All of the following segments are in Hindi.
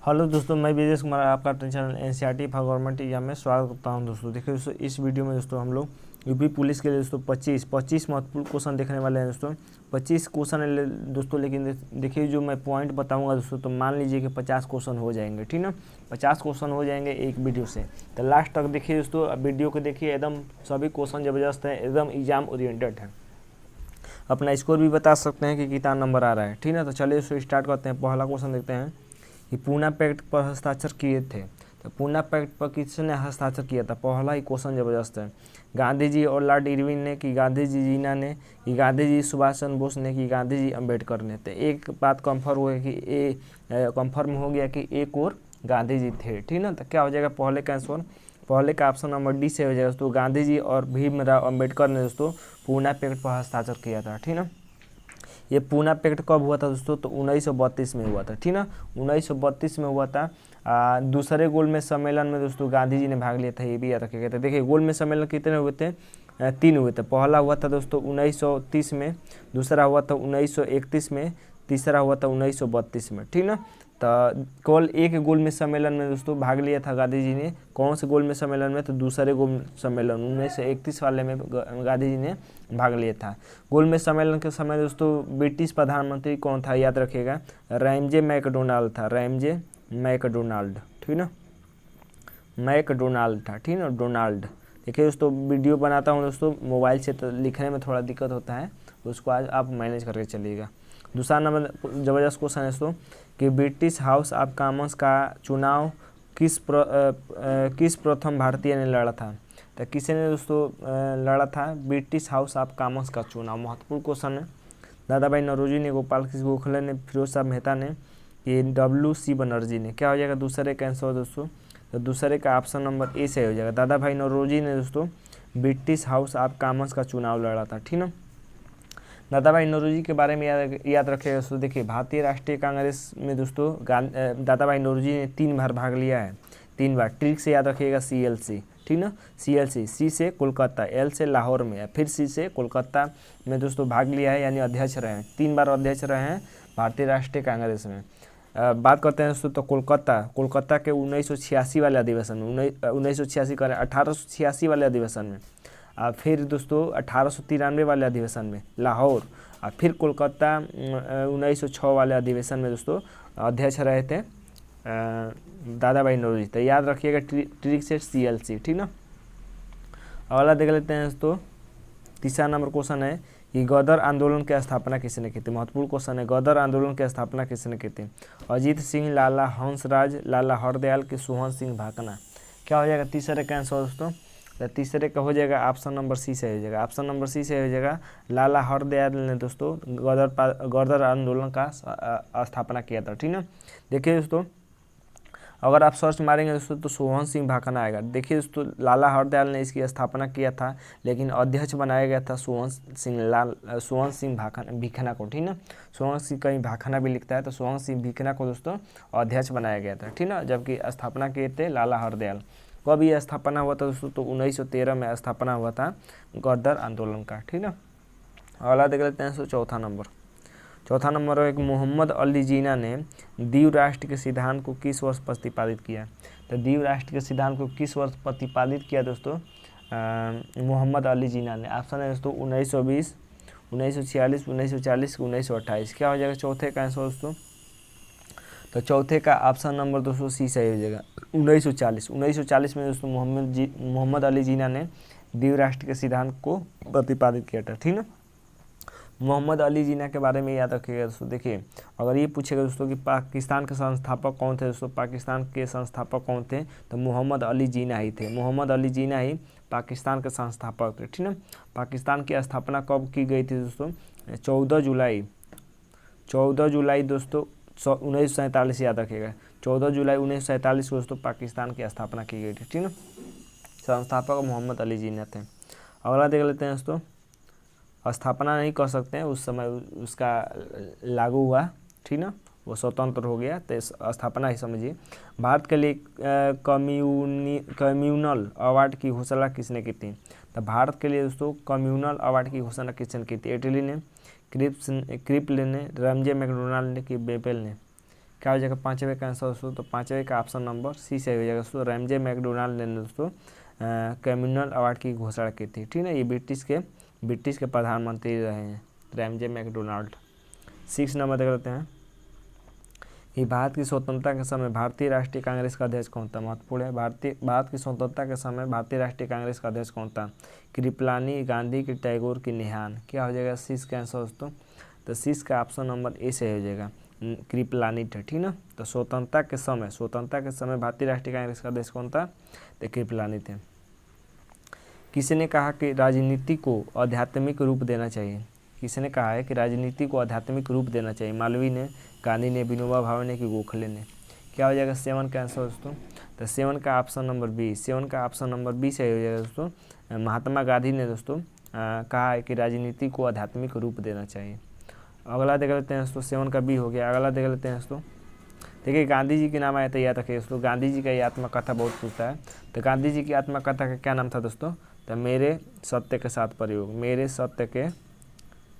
हेलो दोस्तों, मैं विजेश कुमार आपका अपने channel NCERT for government exam में स्वागत करता हूं। दोस्तों देखिए दोस्तों, इस वीडियो में दोस्तों हम लोग यूपी पुलिस के लिए दोस्तों 25 महत्वपूर्ण क्वेश्चन देखने वाले हैं। दोस्तों 25 क्वेश्चन है दोस्तों, लेकिन देखिए जो मैं पॉइंट बताऊंगा दोस्तों, तो मान लीजिए कि 50 क्वेश्चन हो जाएंगे, ठीक ना। 50 क्वेश्चन हो जाएंगे एक वीडियो से, तो लास्ट तक देखिए दोस्तों। वीडियो को देखिए, एकदम सभी क्वेश्चन ज़बरदस्त है, एकदम एग्जाम ओरिएंटेड है। अपना स्कोर भी बता सकते हैं कि कितना नंबर आ रहा है, ठीक ना। तो चलिए दोस्तों स्टार्ट करते हैं। पहला क्वेश्चन देखते हैं कि पूना पैक्ट पर हस्ताक्षर किए थे। तो पूना पैक्ट पर किसने हस्ताक्षर किया था? पहला ही क्वेश्चन ज़बरदस्त है। गांधी जी और लॉर्ड इरविन ने, कि गांधी जी जीना ने, कि गांधी जी सुभाष चंद्र बोस ने, कि गांधी जी अम्बेडकर ने। तो एक बात कंफर्म हो गया कि कंफर्म हो गया कि एक और गांधी जी थे, ठीक ना। तो क्या हो जाएगा पहले का आंसर? पहले का ऑप्शन नंबर डी से हो जाएगा दोस्तों। गांधी जी और भीमराव अम्बेडकर ने दोस्तों पूना पैक्ट पर हस्ताक्षर किया था, ठीक ना। ये पूना पैक्ट कब हुआ था दोस्तों? तो 1932 में हुआ था, ठीक ना। 1932 में हुआ था। दूसरे गोलमेज सम्मेलन में दोस्तों गांधी जी ने भाग लिया था, ये भी याद रखिएगा। तो देखिए गोलमेज सम्मेलन कितने हुए थे? 3 हुए थे। पहला हुआ था दोस्तों 1930 में, दूसरा हुआ था 1931 में, तीसरा हुआ था 1932 में, ठीक ना। तो केवल एक गोल में सम्मेलन में दोस्तों भाग लिया था गांधी जी ने। कौन से गोल में सम्मेलन में? तो दूसरे गोल सम्मेलन 1931 वाले में गांधी जी ने भाग लिया था। गोल में सम्मेलन के समय दोस्तों ब्रिटिश प्रधानमंत्री कौन था? याद रखिएगा, रैमजे मैकडोनाल्ड था। रैमजे मैकडोनाल्ड, ठीक ना। मैकडोनाल्ड था, ठीक ना, डोनाल्ड। देखिए दोस्तों वीडियो बनाता हूँ दोस्तों मोबाइल से, तो लिखने में थोड़ा दिक्कत होता है, उसको आज आप मैनेज करके चलिएगा। दूसरा नंबर ज़बरदस्त क्वेश्चन है दोस्तों कि ब्रिटिश हाउस ऑफ कॉमन्स का चुनाव किस प्रथम भारतीय ने लड़ा था? तो किसी ने दोस्तों लड़ा था ब्रिटिश हाउस ऑफ कॉमन्स का चुनाव? महत्वपूर्ण क्वेश्चन है। दादा भाई नौरोजी ने, गोपाल कृष्ण गोखले ने, फिरोज शाह मेहता ने, ये WC बनर्जी ने। क्या हो जाएगा दूसरे का आंसर दोस्तों? तो दूसरे का ऑप्शन नंबर ए से हो जाएगा। दादा भाई नौरोजी ने दोस्तों ब्रिटिश हाउस ऑफ कॉमन्स का चुनाव लड़ा था, ठीक ना। दादा भाई नौरोजी के बारे में याद रखिएगा दोस्तों। देखिए भारतीय राष्ट्रीय कांग्रेस में दोस्तों दादा भाई नौरोजी ने 3 बार भाग लिया है, 3 बार। ट्रिक से याद रखिएगा CLC, ठीक ना। CLC, C से कोलकाता, L से लाहौर में, फिर C से कोलकाता में दोस्तों भाग लिया है, यानी अध्यक्ष रहे हैं। 3 बार अध्यक्ष रहे हैं भारतीय राष्ट्रीय कांग्रेस में। बात करते हैं दोस्तों तो कोलकाता के 1986 वाले अधिवेशन में, 1986 करें 1886 वाले अधिवेशन में, फिर दोस्तों 1893 वाले अधिवेशन में लाहौर, और फिर कोलकाता 1906 वाले अधिवेशन में दोस्तों अध्यक्ष रहे थे दादा भाई नौरोजी। तो याद रखिएगा ट्रिक से CLC, ठीक ना। अगला देख लेते हैं दोस्तों। तीसरा नंबर क्वेश्चन है कि गदर आंदोलन की स्थापना किसने की थी? महत्वपूर्ण क्वेश्चन है। गदर आंदोलन की स्थापना किसने की थी? अजीत सिंह, लाला हंसराज, लाला हरदयाल, के सोहन सिंह भाकना। क्या हो जाएगा तीसरे का आंसर दोस्तों? तो तीसरे का हो जाएगा ऑप्शन नंबर C से हो जाएगा। ऑप्शन नंबर C से हो जाएगा। लाला हरदयाल ने दोस्तों गदर आंदोलन का स्थापना किया था, ठीक ना। देखिए दोस्तों अगर आप सर्च मारेंगे दोस्तों तो सोहन सिंह भाकना आएगा। देखिए दोस्तों लाला हरदयाल ने इसकी स्थापना किया था, लेकिन अध्यक्ष बनाया गया था सोहन सिंह भिखना को, ठीक ना। सोहन सिंह कहीं भाखना भी लिखता है, तो सोहन सिंह भिखना को दोस्तों अध्यक्ष बनाया गया था, ठीक ना। जबकि स्थापना किए थे लाला हरदयाल। कब ये स्थापना हुआ था दोस्तों? तो 1913 में स्थापना हुआ था गदर आंदोलन का, ठीक ना। अगला देख लेते हैं चौथा नंबर है कि मोहम्मद अली जिन्ना ने द्वीप राष्ट्र के सिद्धांत को किस वर्ष प्रतिपादित किया? तो द्वीप राष्ट्र के सिद्धांत को किस वर्ष प्रतिपादित किया दोस्तों मोहम्मद अली जिन्ना ने? ऑप्शन है दोस्तों 1920, 1946, 1940, 1928। क्या हो जाएगा चौथे का आंसर दोस्तों? तो चौथे का ऑप्शन नंबर दोस्तों C सही हो जाएगा। 1940 में दोस्तों मोहम्मद अली जिन्ना ने द्वीप राष्ट्र के सिद्धांत को प्रतिपादित किया था, ठीक ना। मोहम्मद अली जिन्ना के बारे में याद रखिएगा दोस्तों। देखिए अगर ये पूछेगा दोस्तों कि पाकिस्तान के संस्थापक कौन थे दोस्तों, पाकिस्तान के संस्थापक कौन थे? तो मोहम्मद अली जिन्ना ही थे। मोहम्मद अली जिन्ना ही पाकिस्तान के संस्थापक थे, ठीक ना। पाकिस्तान की स्थापना कब की गई थी दोस्तों? 14 जुलाई दोस्तों 1947, याद रखिएगा। 14 जुलाई 1947 को दोस्तों पाकिस्तान की स्थापना की गई थी, ठीक ना। संस्थापक मोहम्मद अली जिन्ना थे। अगला देख लेते हैं दोस्तों। स्थापना नहीं कर सकते हैं, उस समय उसका लागू हुआ, ठीक ना, वो स्वतंत्र हो गया, तो स्थापना ही समझिए। भारत के लिए कम्यूनल अवार्ड की घोषणा किसने की थी? तो भारत के लिए दोस्तों कम्यूनल अवार्ड की घोषणा किसने की थी? इटली ने, क्रिप्स ने, रैमजे मैकडोनाल्ड ने, कि बेपेल ने? क्या हो जाएगा 5वें का आंसर दोस्तों? तो 5वें का ऑप्शन नंबर सी सही हो जाएगा दोस्तों। रैमजे मैकडोनाल्ड ने दोस्तों कम्युनल अवार्ड की घोषणा की थी, ठीक है। ये ब्रिटिश के प्रधानमंत्री रहे हैं रैमजे मैकडोनाल्ड। 6 नंबर देख लेते हैं कि भारत की स्वतंत्रता के समय भारतीय राष्ट्रीय कांग्रेस का अध्यक्ष कौन था? महत्वपूर्ण है। भारत की स्वतंत्रता के समय भारतीय राष्ट्रीय कांग्रेस का अध्यक्ष कौन था? कृपलानी, गांधी की, टैगोर की, नेहान? क्या हो जाएगा 6 का आंसर दोस्तों? तो 6 का ऑप्शन नंबर ए से हो जाएगा, कृपलानी था, ठीक ना। तो स्वतंत्रता के समय भारतीय राष्ट्रीय कांग्रेस का अध्यक्ष कौन था? तो कृपलानी थे। किसने कहा कि राजनीति को आध्यात्मिक रूप देना चाहिए? किसने कहा है कि राजनीति को आध्यात्मिक रूप देना चाहिए? मालवीय ने, गांधी ने, विनोबा भावे ने, कि गोखले ने? क्या हो जाएगा 7 का आंसर दोस्तों? तो 7 का ऑप्शन नंबर बी, 7 का ऑप्शन नंबर बी सही हो जाएगा दोस्तों। महात्मा गांधी ने दोस्तों कहा है कि राजनीति को आध्यात्मिक रूप देना चाहिए। अगला देख लेते हैं दोस्तों, 7 का बी हो गया। अगला देख लेते हैं दोस्तों, देखिए गांधी जी के नाम आया था, याद रखिए दोस्तों। गांधी जी का ये आत्मकथा बहुत पूछता है। तो गांधी जी की आत्मकथा का क्या नाम था दोस्तों? तो मेरे सत्य के साथ प्रयोग, मेरे सत्य के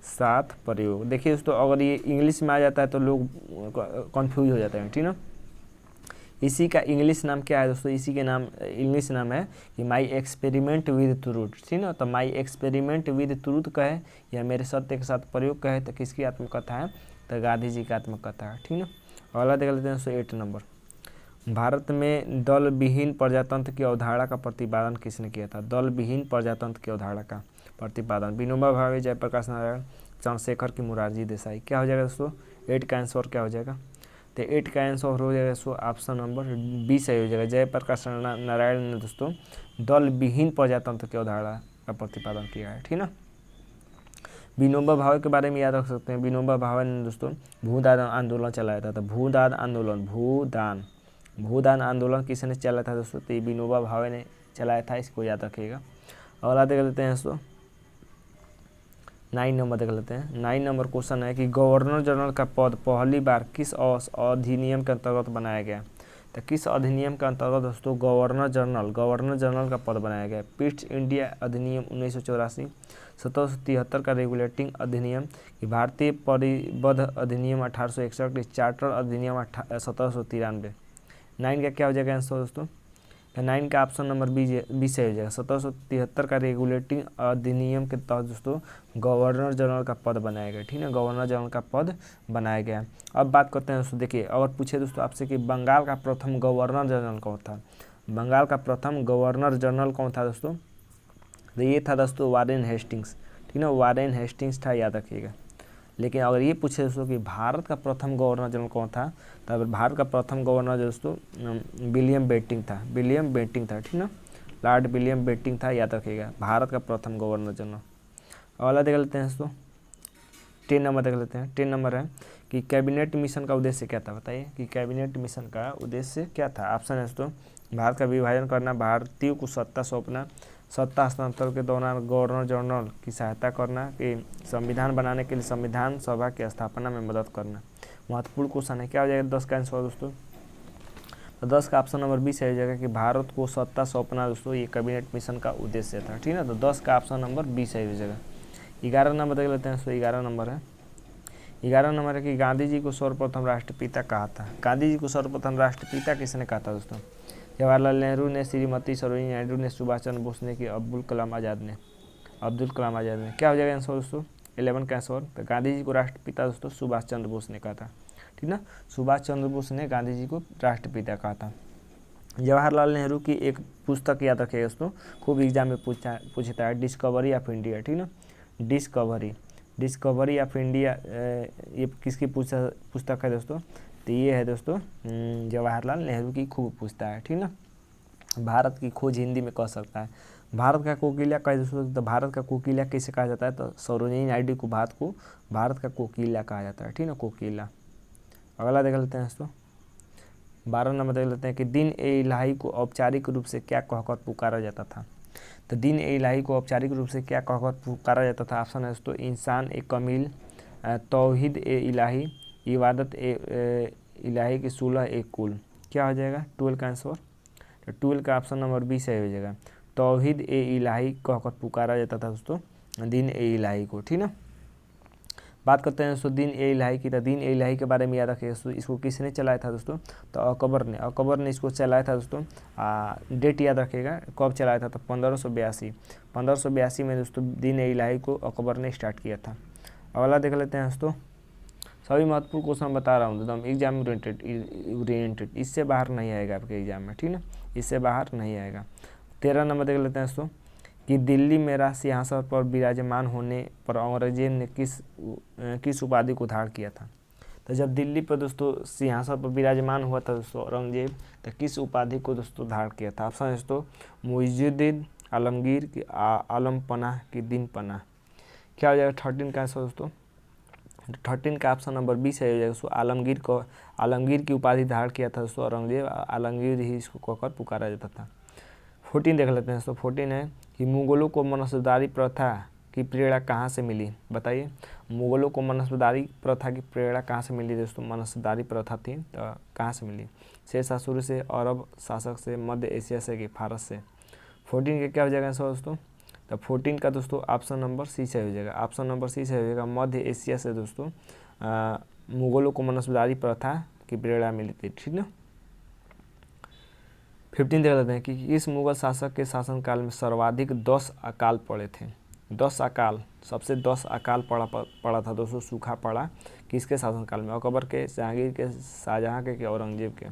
साथ प्रयोग। देखिए दोस्तों, अगर ये इंग्लिश में आ जाता है तो लोग कंफ्यूज हो जाते हैं, ठीक ना। इसी का इंग्लिश नाम क्या है दोस्तों? इसी के नाम इंग्लिश नाम है कि माई एक्सपेरिमेंट विद ट्रूथ, ठीक ना। तो माई एक्सपेरिमेंट विद ट्रूथ कहे या मेरे सत्य के साथ प्रयोग कहे तो किसकी आत्मकथा है? तो गांधी जी की आत्मकथा है, ठीक ना। अगला देख लेते हैं दोस्तों 8 नंबर। भारत में दल विहीन प्रजातंत्र की अवधारणा का प्रतिपादन किसने किया था? दल विहीन प्रजातंत्र की अवधारणा का प्रतिपादन विनोबा भावे, जयप्रकाश नारायण, चंद्रशेखर की, मोरारजी देसाई? क्या हो जाएगा दोस्तों? 8 का आंसर क्या हो जाएगा? तो 8 का आंसर हो जाएगा दोस्तों ऑप्शन नंबर बी सही हो जाएगा। जयप्रकाश नारायण ने दोस्तों दल विहीन प्रजातंत्र की अवधारणा का प्रतिपादन किया है, ठीक ना। विनोबा भावे के बारे में याद रख सकते हैं। विनोबा भावे ने दोस्तों भूदान आंदोलन चलाया था। तो भूदान आंदोलन किसने चलाया था दोस्तों? तो विनोबा भावे ने चलाया था, इसको याद रखिएगा। अगला देख लेते हैं दोस्तों 9 नंबर देख लेते हैं। 9 नंबर क्वेश्चन है कि गवर्नर जनरल का पद पहली बार किस अधिनियम के अंतर्गत बनाया गया? तो किस अधिनियम के अंतर्गत दोस्तों गवर्नर जनरल का पद बनाया गया? ईस्ट इंडिया अधिनियम 1984, 1773 का रेगुलेटिंग अधिनियम, भारतीय परिबद्ध अधिनियम 1861, चार्टर अधिनियम 1793? 9 का क्या हो जाएगा आंसर दोस्तों? 9 का ऑप्शन नंबर बी से हो जाएगा। 1773 का रेगुलेटिंग अधिनियम के तहत दोस्तों गवर्नर जनरल का पद बनाया गया, ठीक है। गवर्नर जनरल का पद बनाया गया। अब बात करते हैं दोस्तों, देखिए अगर पूछे दोस्तों आपसे कि बंगाल का प्रथम गवर्नर जनरल कौन था? बंगाल का प्रथम गवर्नर जनरल कौन था दोस्तों? तो ये था दोस्तों वारेन हेस्टिंग्स, ठीक है। वारेन हेस्टिंग्स था, याद रखिएगा। लेकिन अगर ये पूछे दोस्तों कि भारत का प्रथम गवर्नर जनरल कौन था, तो भारत का प्रथम गवर्नर दोस्तों विलियम बेंटिंग था, ठीक ना। लॉर्ड विलियम बेंटिंग था, याद रखिएगा, भारत का प्रथम गवर्नर जनरल। अगला देख लेते हैं दोस्तों 10 नंबर देख लेते हैं। 10 नंबर है कि कैबिनेट मिशन का उद्देश्य क्या था? बताइए कि कैबिनेट मिशन का उद्देश्य क्या था? ऑप्शन है दोस्तों भारत का विभाजन करना, भारतीयों को सत्ता सौंपना, सत्ता हस्तांतरण के दौरान गवर्नर जनरल की सहायता करना, कि संविधान बनाने के लिए संविधान सभा की स्थापना में मदद करना? महत्वपूर्ण क्वेश्चन है। क्या हो जाएगा 10 का आंसर दोस्तों? तो 10 का ऑप्शन नंबर बी सही हो जाएगा कि भारत को सत्ता सौंपना दोस्तों ये कैबिनेट मिशन का उद्देश्य था, ठीक है। तो 10 का ऑप्शन नंबर बी सही हो जाएगा। 11 नंबर देख लेते हैं दोस्तों। 11 नंबर है कि गांधी जी को सर्वप्रथम राष्ट्रपिता कहा था। गांधी जी को सर्वप्रथम राष्ट्रपिता किसने कहा था दोस्तों? जवाहरलाल नेहरू ने, श्रीमती सरोजिनी नायडू ने, सुभाष चंद्र बोस ने, कि अब्दुल कलाम आज़ाद ने? क्या हो जाएगा आंसर दोस्तों? 11 का आंसर। तो गांधी जी को राष्ट्रपिता दोस्तों सुभाष चंद्र बोस ने कहा था, ठीक ना। सुभाष चंद्र बोस ने गांधी जी को राष्ट्रपिता कहा था। जवाहरलाल नेहरू की एक पुस्तक याद रखिएगा दोस्तों, खूब एग्जाम में पूछता है, डिस्कवरी ऑफ इंडिया, ठीक ना। डिस्कवरी ऑफ इंडिया ये किसकी पुस्तक है दोस्तों? तो ये है दोस्तों जवाहरलाल नेहरू की, खूब पूछता है, ठीक ना। भारत की खोज हिंदी में कह सकता है। भारत का कोकिला कहे दोस्तों, तो भारत का कोकिला कैसे कहा जाता है? तो सरोजिनी नायडू को भारत का कोकिला कहा जाता है, ठीक ना, कोकिला। अगला देख लेते हैं दोस्तों 12 नंबर देख लेते हैं कि दिन ए इलाही को औपचारिक रूप से क्या कहकर पुकारा जाता था? तो दिन ए इलाही को औपचारिक रूप से क्या कहकर पुकारा जाता था? ऑप्शन है दोस्तों इंसान ए कमील, तौहीद ए इलाही, इबादत ए इलाही की सुलह ए कुल? क्या हो जाएगा 12 का आंसर? तो 12 का ऑप्शन नंबर बी सही हो जाएगा। तौहीद ए इलाही कहकर पुकारा जाता था दोस्तों दिन ए इलाही को, ठीक ना। बात करते हैं दोस्तों दीन ए इलाही की। तो दीन ए इलाही के बारे में याद रखिएगा दोस्तों, इसको किसने चलाया था दोस्तों, तो अकबर ने इसको चलाया था दोस्तों। डेट याद रखिएगा कब चलाया था, तो 1582 में दोस्तों दीन ए इलाही को अकबर ने स्टार्ट किया था। अगला देख लेते हैं दोस्तों, सभी महत्वपूर्ण क्वेश्चन बता रहा हूँ एकदम एग्जाम ओरिएंटेड, इससे बाहर नहीं आएगा आपके एग्जाम में, ठीक ना, इससे बाहर नहीं आएगा। 13 नंबर देख लेते हैं दोस्तों कि दिल्ली में राज सिंहासन पर विराजमान होने पर औरंगजेब ने किस उपाधि को धारण किया था। तो जब दिल्ली पर दोस्तों सिंहासन पर विराजमान हुआ था दोस्तों औरंगजेब, तो किस उपाधि को दोस्तों धारण किया था। ऑप्शन है दोस्तों मुइजुद्दीन, आलमगीर की आलम पनाह की दिन पनाह। क्या हो जाएगा 13 का आंसर दोस्तों, 13 का ऑप्शन नंबर 20 है हो जाएगा दोस्तों। आलमगीर की उपाधि धारण किया था दोस्तों औरंगजेब, आलमगीर ही इसको कहकर पुकारा जाता था। 14 देख लेते हैं दोस्तों, 14 है कि मुगलों को मनसबदारी प्रथा की प्रेरणा कहाँ से मिली, बताइए। मुगलों को मनसबदारी प्रथा की प्रेरणा कहाँ से मिली दोस्तों, मनसबदारी प्रथा थी तो कहाँ से मिली, शेरशाह सूरी से, अरब शासक से, मध्य एशिया से कि फारस से। 14 के क्या हो जाएगा आंसर दोस्तों, तो 14 का दोस्तों ऑप्शन नंबर सी से हो जाएगा, ऑप्शन नंबर सी से हो जाएगा। मध्य एशिया से दोस्तों मुगलों को मनसबदारी प्रथा की प्रेरणा मिली थी, ठीक ना। 15 देख लेते हैं कि इस मुगल शासक के शासनकाल में सर्वाधिक 10 अकाल पड़े थे। 10 अकाल, सबसे 10 अकाल पड़ा था दोस्तों, सूखा पड़ा किसके शासनकाल में, अकबर के, जहांगीर के, शाहजहाँ के, औरंगजेब के।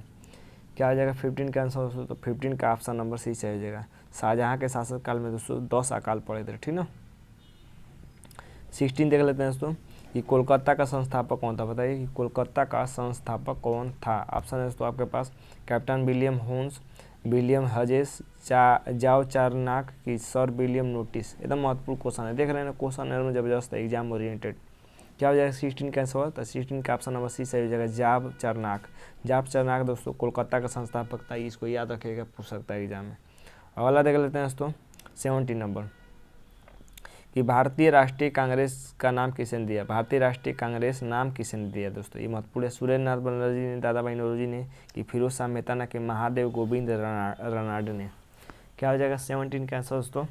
क्या हो जाएगा 15 का आंसर दोस्तों, तो 15 का ऑप्शन नंबर सी से हो जाएगा। शाहजहाँ के शासनकाल में दोस्तों 10 अकाल पड़े थे, ठीक ना। 16 देख लेते हैं दोस्तों कि कोलकाता का संस्थापक कौन था, बताइए कि कोलकाता का संस्थापक कौन था। ऑप्शन है दोस्तों आपके पास कैप्टन विलियम होन्स, विलियम हजेस, जाओ चारनाक की सर विलियम नोटिस। एकदम महत्वपूर्ण क्वेश्चन है, देख रहे हैं क्वेश्चन में जबरदस्त है, एग्जाम ओरिएंटेड। क्या हो जाएगा 16 का आंसर, तो 16 का ऑप्शन नंबर सी से हो जाएगा जाब चारनाक दोस्तों कोलकाता का संस्थापक था, इसको याद रखिएगा, पूछ सकता है एग्जाम में। अगला देख लेते हैं दोस्तों 17 नंबर कि भारतीय राष्ट्रीय कांग्रेस का नाम किसने दिया, भारतीय राष्ट्रीय कांग्रेस नाम किसने दिया दोस्तों, ये महत्वपूर्ण है। सुरेंद्र नाथ बनर्जी ने, दादा भाई नौरोजी ने, कि फिरोज शाह मेहता ने, कि महादेव गोविंद रनाड ने। क्या हो जाएगा 17 का आंसर दोस्तों,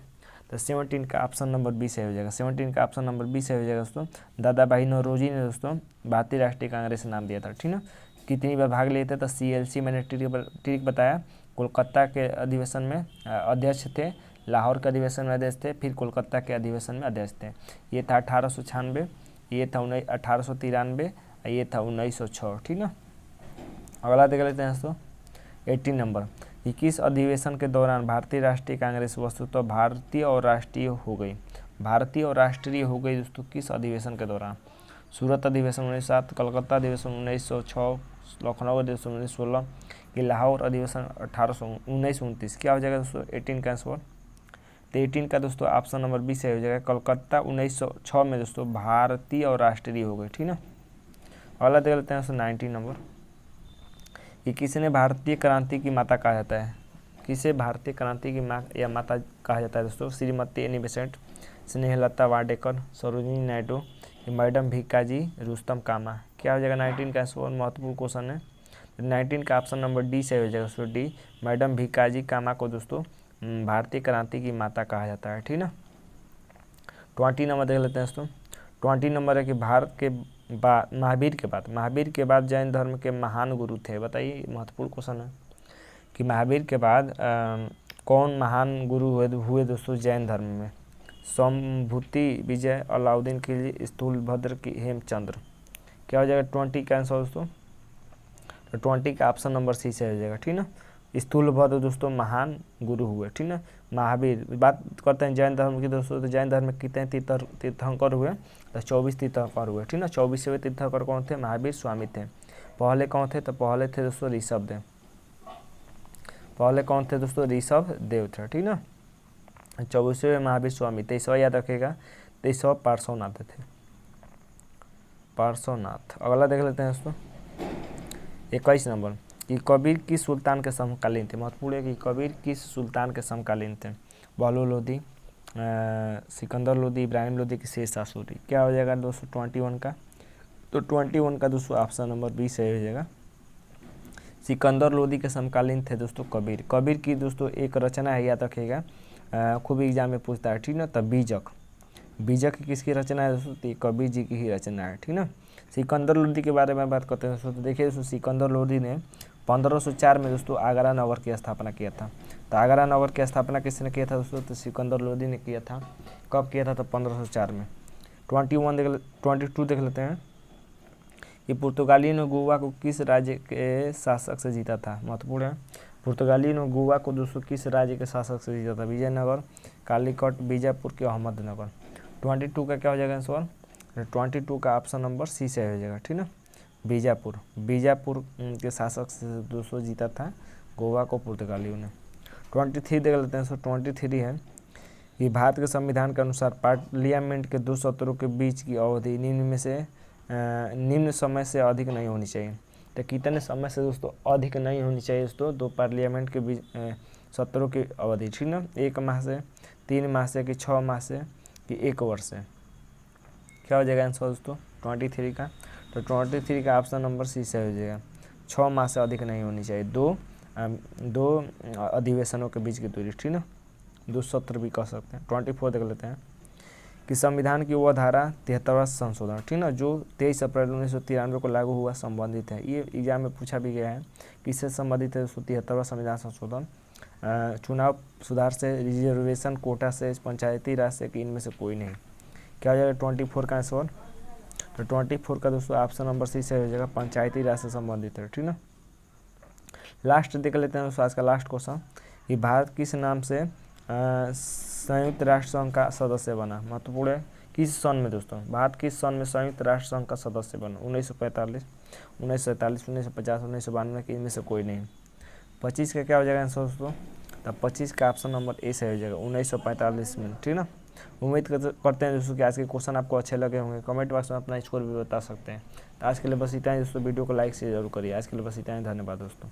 तो 17 का ऑप्शन नंबर 20 हो जाएगा, 17 का ऑप्शन नंबर 20 हो जाएगा दोस्तों। दादा भाई नौरोजी ने दोस्तों भारतीय राष्ट्रीय कांग्रेस नाम दिया था, ठीक ना। कितनी बार भाग लिए थे, तो CLC मैंने ट्रिक बताया, कोलकाता के अधिवेशन में अध्यक्ष थे, लाहौर के अधिवेशन में अध्यक्ष थे, फिर कोलकाता के अधिवेशन में अध्यक्ष थे। ये था 1896, ये था 1893, ये था 1906, ठीक ना। अगला देख लेते हैं दोस्तों 18 नंबर, 21 अधिवेशन के दौरान भारतीय राष्ट्रीय कांग्रेस वस्तुतः भारतीय और राष्ट्रीय हो गई, भारतीय और राष्ट्रीय हो गई दोस्तों किस अधिवेशन के दौरान। सूरत अधिवेशन 1907, कलकत्ता अधिवेशन 1906, लखनऊ अधिवेशन 1916, कि लाहौर अधिवेशन 1929। क्या हो जाएगा दोस्तों 18 का आंसर, तो 18 का दोस्तों ऑप्शन नंबर 20 हो जाएगा, कलकत्ता 1906 में दोस्तों भारतीय और राष्ट्रीय हो गई, ठीक ना। अगला देख लेते हैं दोस्तों 19 नंबर कि किसने भारतीय क्रांति की माता कहा जाता है, किसे भारतीय क्रांति की माँ या माता कहा जाता है दोस्तों। Shrimati Annie Besant, Snehlata Wadekar, Sarojini Naidu, madam Bhikaji, Rustom Cama. क्या हो जाएगा 19 का आंसर, महत्वपूर्ण क्वेश्चन है। 19 का ऑप्शन नंबर डी से हो जाएगा दोस्तों, डी, मैडम भीकाजी कामा को दोस्तों भारतीय क्रांति की माता कहा जाता है, ठीक ना। 20 नंबर देख लेते हैं दोस्तों, 20 नंबर है कि भारत के बाद महावीर के बाद जैन धर्म के महान गुरु थे, बताइए, महत्वपूर्ण क्वेश्चन है कि महावीर के बाद कौन महान गुरु हुए दोस्तों जैन धर्म में। संभूति विजय, अलाउद्दीन खिलजी, स्थूलभद्र की हेमचंद्र। क्या हो जाएगा 20 का आंसर दोस्तों, तो 20 का ऑप्शन नंबर सी से हो जाएगा, ठीक ना। स्थूलभद्र दोस्तों महान गुरु हुए, ठीक ना। महावीर, बात करते हैं जैन धर्म की दोस्तों, तो जैन धर्म में कितने तीर्थंकर हुए, तो 24 तीर्थंकर हुए, ठीक ना। 24वें तीर्थंकर कौन थे, महावीर स्वामी थे। पहले कौन थे, तो पहले थे दोस्तों ऋषभ देव, पहले कौन थे दोस्तों, ऋषभ देव थे, ठीक ना। 24वें महावीर स्वामी, 23वां याद रखेगा, 23वां पार्श्वनाथ थे, पार्श्वनाथ। अगला देख लेते हैं दोस्तों 21 नंबर कि कबीर किस सुल्तान के समकालीन थे, महत्वपूर्ण है कि कबीर किस सुल्तान के समकालीन थे। बहलोल लोदी, सिकंदर लोदी, इब्राहिम लोदी की शेरशाह सूरी। क्या हो जाएगा दोस्तों 21 का, तो 21 का दोस्तों ऑप्शन नंबर 20 हो जाएगा। सिकंदर लोदी के समकालीन थे दोस्तों कबीर। कबीर की दोस्तों एक रचना है, याद रखिएगा, खूब एग्जाम में पूछता है, ठीक ना, तब बीजक। बीजक किसकी रचना है दोस्तों, तो कबीर जी की ही रचना है, ठीक ना। सिकंदर लोदी के बारे में बात करते हैं दोस्तों, तो देखिए दोस्तों सिकंदर लोदी ने 1504 में दोस्तों आगरा नगर की स्थापना किया था। तो आगरा नगर की स्थापना किसने किया था दोस्तों, तो सिकंदर लोदी ने किया था। कब किया था, तो 1504 में। 22 देख लेते हैं कि पुर्तगाली ने गोवा को किस राज्य के शासक से जीता था, महत्वपूर्ण है। पुर्तगाली ने गोवा को दोस्तों किस राज्य के शासक से जीता था, विजयनगर, कालीकट, बीजापुर के अहमदनगर। 22 का क्या हो जाएगा आंसर, 22 का ऑप्शन नंबर सी से हो जाएगा, ठीक ना। बीजापुर के शासक से दोस्तों जीता था गोवा को पुर्तगालियों ने। 23 देख लेते हैं। 23 है कि भारत के संविधान के अनुसार पार्लियामेंट के 2 सत्रों के बीच की अवधि निम्न समय से अधिक नहीं होनी चाहिए। तो कितने समय से दोस्तों अधिक नहीं होनी चाहिए दोस्तों, 2 पार्लियामेंट के बीच सत्रों की अवधि, ठीक ना। 1 माह से, 3 माह से, कि 6 माह से, कि 1 वर्ष से। क्या हो जाएगा आंसर दोस्तों 23 का, तो 23 का ऑप्शन नंबर सी से हो जाएगा। 6 माह से अधिक नहीं होनी चाहिए, दो अधिवेशनों के बीच की दूरी, ठीक ना। 2 सत्र भी कह सकते हैं। 24 देख लेते हैं कि संविधान की वह धारा 73वां संशोधन, ठीक ना, जो 23 अप्रैल 1993 को लागू हुआ संबंधित है। ये एग्जाम में पूछा भी गया है, किससे संबंधित है दोस्तों, 73वां संविधान संशोधन। चुनाव सुधार से, रिजर्वेशन, कोटा से, पंचायती राज से, कि इनमें से कोई नहीं। क्या हो जाएगा 24 का आंसर, तो 24 का दोस्तों ऑप्शन नंबर सी से हो जाएगा, पंचायती राज से संबंधित है, ठीक ना। लास्ट देख लेते हैं दोस्तों आज का लास्ट क्वेश्चन कि भारत किस नाम से संयुक्त राष्ट्र संघ का सदस्य बना, महत्वपूर्ण है। किस सन में दोस्तों, भारत किस सन में संयुक्त राष्ट्र संघ का सदस्य बना, 1945, 1947, 1950, 1992, कि इनमें से कोई नहीं। 25 का क्या हो जाएगा आंसर दोस्तों, तो 25 का ऑप्शन नंबर ए से हो जाएगा, 1945 में, ठीक ना। उम्मीद करते हैं दोस्तों कि आज के क्वेश्चन आपको अच्छे लगे होंगे। कमेंट बॉक्स में अपना स्कोर भी बता सकते हैं। तो आज के लिए बस इतना ही दोस्तों, वीडियो को लाइक से जरूर करिए। आज के लिए बस इतना ही, धन्यवाद दोस्तों।